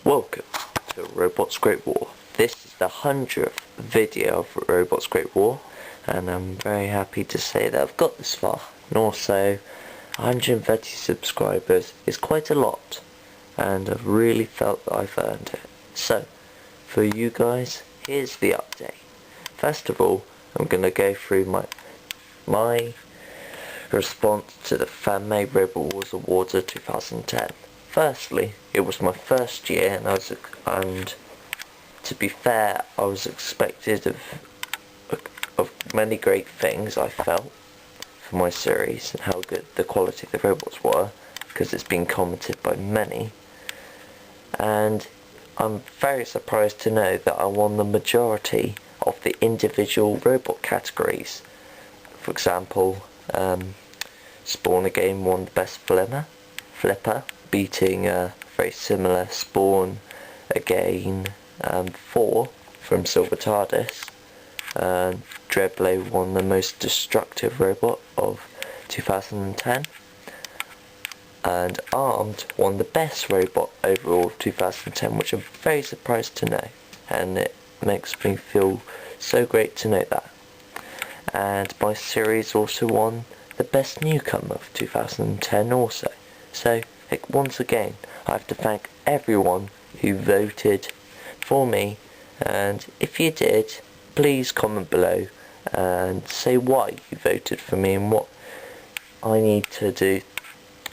Welcome to Robots Great War. This is the 100th video of Robots Great War, and I'm very happy to say that I've got this far. And also, 130 subscribers is quite a lot, and I've really felt that I've earned it. So, for you guys, here's the update. First of all, I'm going to go through my response to the Fan-Made Robot Wars Awards of 2010. Firstly, it was my first year, and to be fair, I was expected of many great things. I felt for my series and how good the quality of the robots were, because it's been commented by many. And I'm very surprised to know that I won the majority of the individual robot categories. For example, Spawn again won the best flipper, beating a very similar Spawn again 4 from Silver TARDIS. Dreadblow won the most destructive robot of 2010. And Armed won the best robot overall of 2010, which I'm very surprised to know. And it makes me feel so great to know that. And my series also won the best newcomer of 2010 also. So, once again, I have to thank everyone who voted for me, and if you did, please comment below and say why you voted for me and what I need to do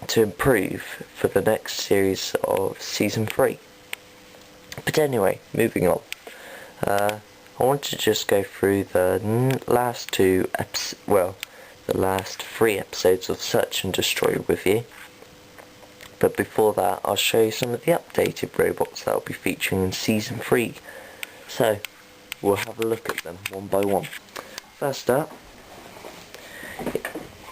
to improve for the next series of Season 3. But anyway, moving on. I want to just go through the last 3 episodes of Search and Destroy with you. But before that, I'll show you some of the updated robots that will be featuring in Season 3. So, we'll have a look at them one by one. First up,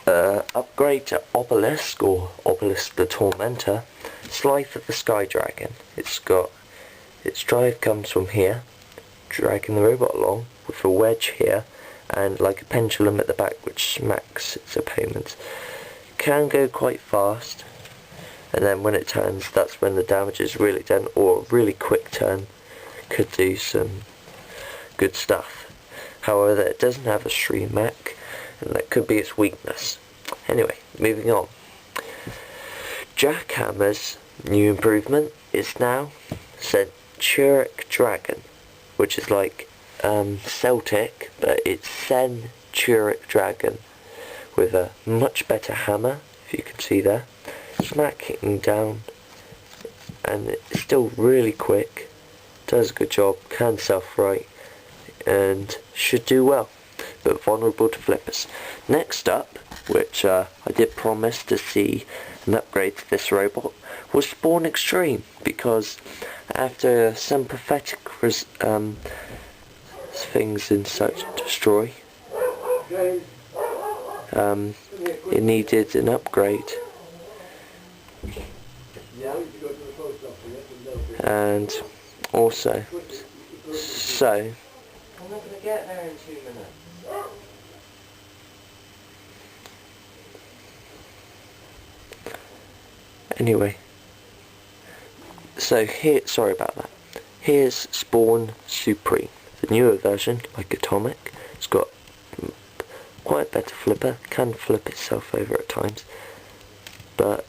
upgrade to Obelisk, or Obelisk the Tormentor, Slife of the Sky Dragon. Its drive comes from here, dragging the robot along with a wedge here, and like a pendulum at the back which smacks its opponents. Can go quite fast. And then when it turns, that's when the damage is really done, or a really quick turn could do some good stuff. However, it doesn't have a stream mech, and that could be its weakness. Anyway, moving on. Jackhammer's new improvement is now Centuric Dragon, which is like Celtic, but it's Centuric Dragon with a much better hammer, if you can see there. Smacking down, and it's still really quick, does a good job, can self-right, and should do well, but vulnerable to flippers. Next up, which I did promise to see an upgrade to this robot, was Spawn Extreme, because after some pathetic things in Search and Destroy, it needed an upgrade. And also, so I'm not going to get there in 2 minutes. Anyway, so here, sorry about that. Here's Spawn Supreme, the newer version, like Atomic. It's got quite a better flipper, can flip itself over at times, but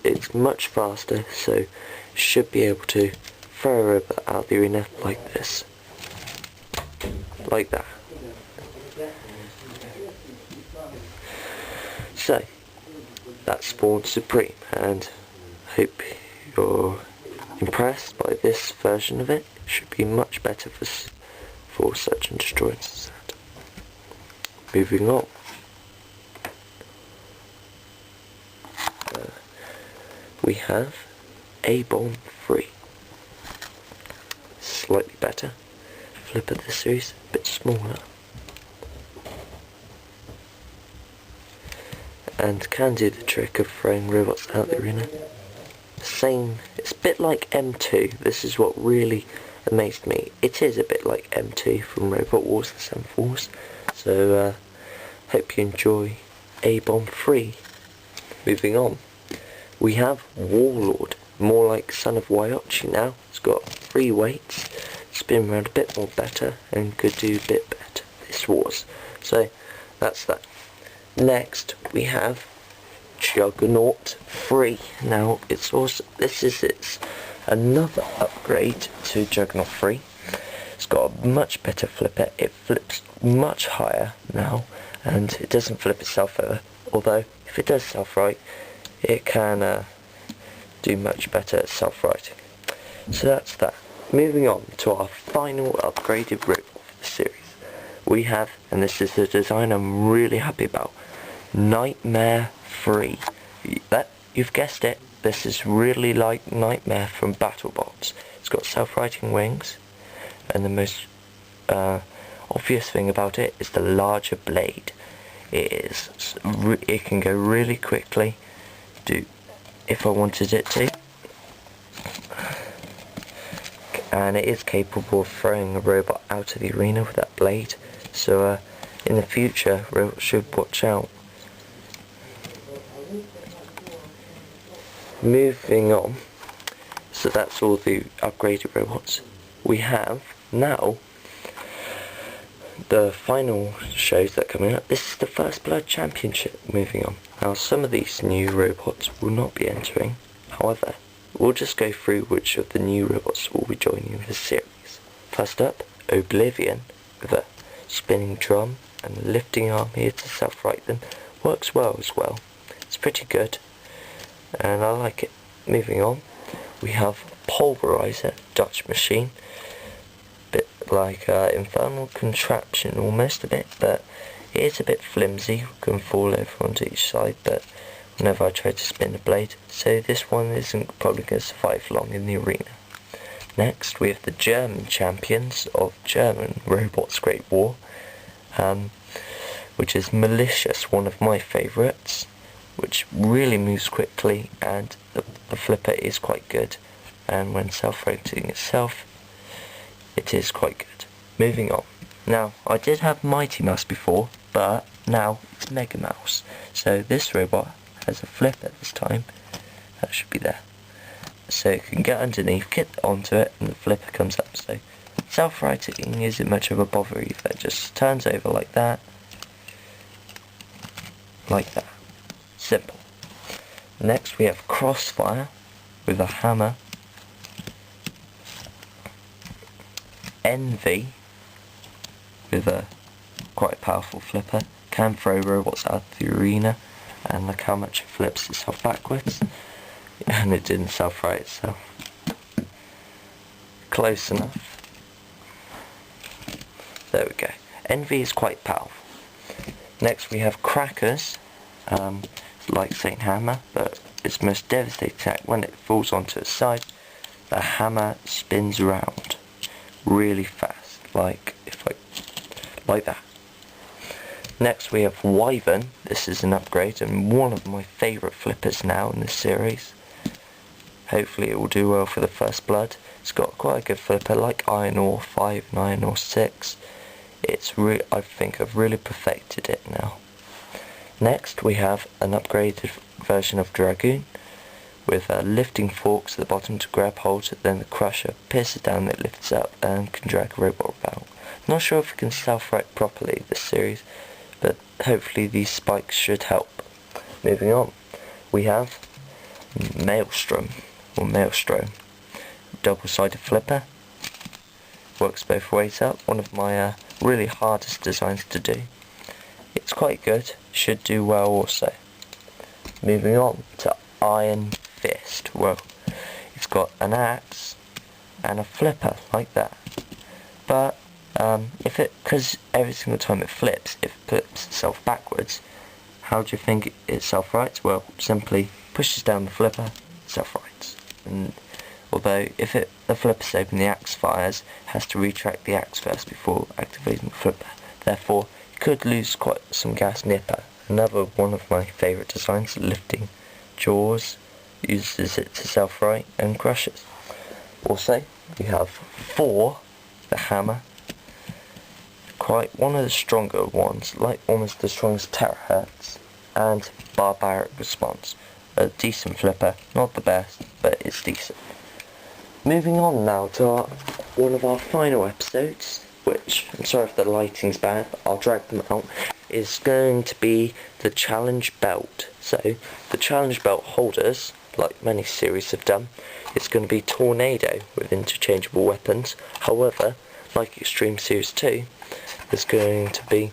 it's much faster, so should be able to throw a robot out the arena like this, like that. So that's Spawn Supreme, and I hope you're impressed by this version of it. It should be much better for Search and Destroy instead. Moving on. We have A-Bomb 3. Slightly better. Flip of the series, a bit smaller. And can do the trick of throwing robots out the arena. It's a bit like M2. This is what really amazed me. It is a bit like M2 from Robot Wars the 7th Wars. So, hope you enjoy A-Bomb 3. Moving on. We have Warlord more like Son of Wyochi now. It's got 3 weights, spin around a bit more better, and could do a bit better this was. So that's that. Next we have Juggernaut 3. Now it's another upgrade to Juggernaut 3. It's got a much better flipper. It flips much higher now, and it doesn't flip itself over. Although if it does self-right, it can do much better at self-righting. So that's that. Moving on to our final upgraded robot for the series. We have, and this is the design I'm really happy about, Nightmare 3. You've guessed it, this is really like Nightmare from BattleBots. It's got self-righting wings, and the most obvious thing about it is the larger blade. It can go really quickly, if I wanted it to, and it is capable of throwing a robot out of the arena with that blade. So in the future, robots should watch out. Moving on, so that's all the upgraded robots. We have now the final shows that are coming up. This is the First Blood Championship. Moving on. Now some of these new robots will not be entering. However, we'll just go through which of the new robots will be joining this series. First up, Oblivion, with a spinning drum and a lifting arm here to self-right them. Works well as well. It's pretty good, and I like it. Moving on, we have Pulverizer Dutch Machine. Bit like infernal contraption almost a bit, but it is a bit flimsy, can fall over onto each side, but whenever I try to spin the blade, so this one isn't probably going to survive long in the arena. Next we have the German champions of German Robots Great War, which is Malicious, one of my favourites, which really moves quickly, and the flipper is quite good, and when self-rotating itself, it is quite good. Moving on. Now, I did have Mighty Mouse before, but now it's Mega Mouse. So this robot has a flipper this time. That should be there. So you can get underneath, get onto it, and the flipper comes up. So self-righting isn't much of a bother either. It just turns over like that. Like that. Simple. Next we have Crossfire with a hammer. Envy with a quite powerful flipper. Can throw robots out of the arena, and look how much it flips itself backwards. And it didn't self-right itself. Close enough. There we go. Envy is quite powerful. Next we have Crackers. Like Saint Hammer, but its most devastating attack, when it falls onto its side, the hammer spins around really fast, like that. Next we have Wyvern. This is an upgrade and one of my favourite flippers now in this series. Hopefully it will do well for the First Blood. It's got quite a good flipper, like Iron Ore 5 and Iron Ore 6. I think I've really perfected it now. Next we have an upgraded version of Dragoon with lifting forks at the bottom to grab hold, then the crusher pierces down, it lifts up and can drag a robot about. Not sure if it can self-right properly this series, but hopefully these spikes should help. Moving on, we have Maelstrom, double-sided flipper, works both ways up, one of my really hardest designs to do. It's quite good, should do well also. Moving on to Iron Fist. Well, it's got an axe and a flipper like that. But because every single time it flips itself backwards, how do you think it self-rights? Well, simply pushes down the flipper, self-rights. And although if the flipper's open, the axe fires, it has to retract the axe first before activating the flipper. Therefore, could lose quite some gas nipper. Another one of my favourite designs, lifting jaws, uses it to self-right and crushes. Also, we have 4, the hammer, quite one of the stronger ones, like almost as strong as terahertz, and barbaric response. a decent flipper. Not the best, but it's decent. Moving on now to one of our final episodes, which, I'm sorry if the lighting's bad, I'll drag them out, is going to be the challenge belt. So, the challenge belt holders, like many series have done, it's going to be Tornado with interchangeable weapons. However, like Extreme Series 2, there's going to be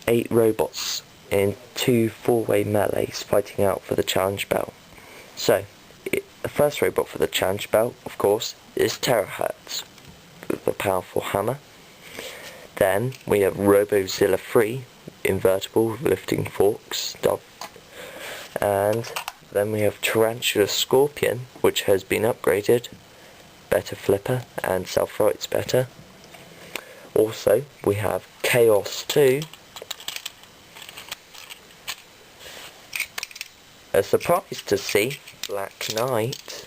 8 robots in 2 4-way melees fighting out for the challenge belt. So, the first robot for the challenge belt, of course, is Terahertz with a powerful hammer. Then we have RoboZilla 3, invertible with lifting forks, and then we have Tarantula Scorpion, which has been upgraded, better flipper and self-rights better. Also we have Chaos 2, a surprise to see Black Knight,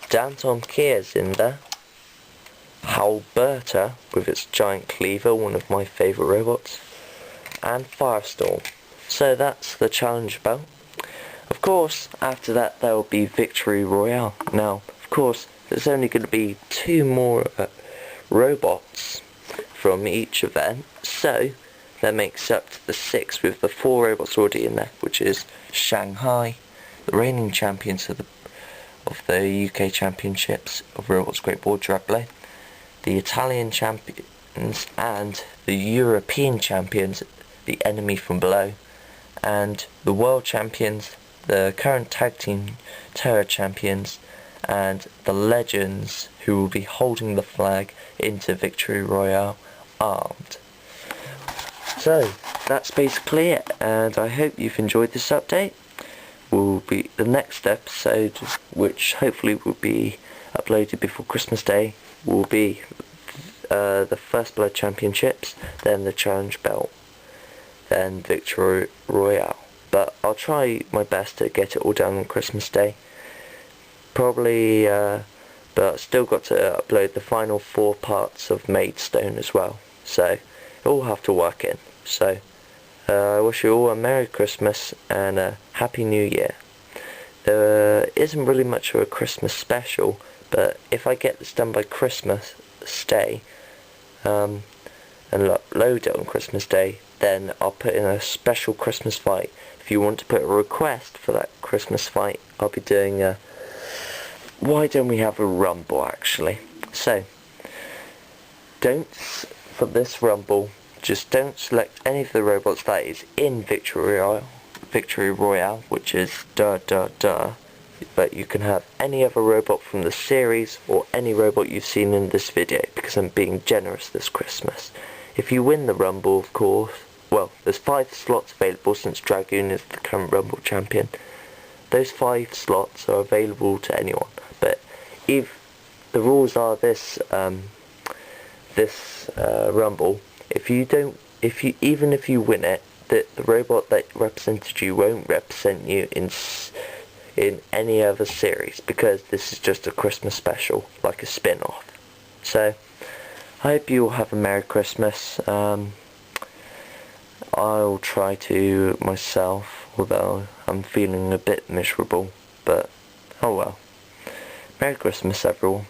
Danton Kia's in there, Halberta with its giant cleaver, one of my favourite robots, and Firestorm. So that's the challenge belt. Of course, after that there will be Victory Royale. Now, of course, there's only going to be 2 more robots from each event, so that makes up to the 6 with the 4 robots already in there, which is Shang High, the reigning champions of the UK Championships of Robots Great Wall, Dreadblow, the Italian champions and the European champions, the Enemy from Below, and the world champions, the current tag team Terror champions, and the legends who will be holding the flag into Victory Royale armed. So that's basically it, and I hope you've enjoyed this update. Will be the next episode, which hopefully will be uploaded before Christmas Day, will be the First Blood Championships, then the Challenge Belt, then Victory Royale. But I'll try my best to get it all done on Christmas Day. Probably, but still got to upload the final 4 parts of Maidstone as well. So, it all have to work in. So, I wish you all a Merry Christmas and a Happy New Year. There isn't really much of a Christmas special, but if I get this done by Christmas Day, and upload it on Christmas Day, then I'll put in a special Christmas fight. If you want to put a request for that Christmas fight, I'll be doing a... Why don't we have a rumble, actually? So, for this rumble, just don't select any of the robots that is in Victory Royale, which is but you can have any other robot from the series or any robot you've seen in this video, because I'm being generous this Christmas. If you win the rumble, of course, well, there's 5 slots available since Dragoon is the current rumble champion. Those 5 slots are available to anyone, but if the rules are this rumble, even if you win it, the robot that represented you won't represent you in any other series, because this is just a Christmas special, like a spin-off. So, I hope you all have a Merry Christmas. I'll try to myself, although I'm feeling a bit miserable, but oh well. Merry Christmas, everyone.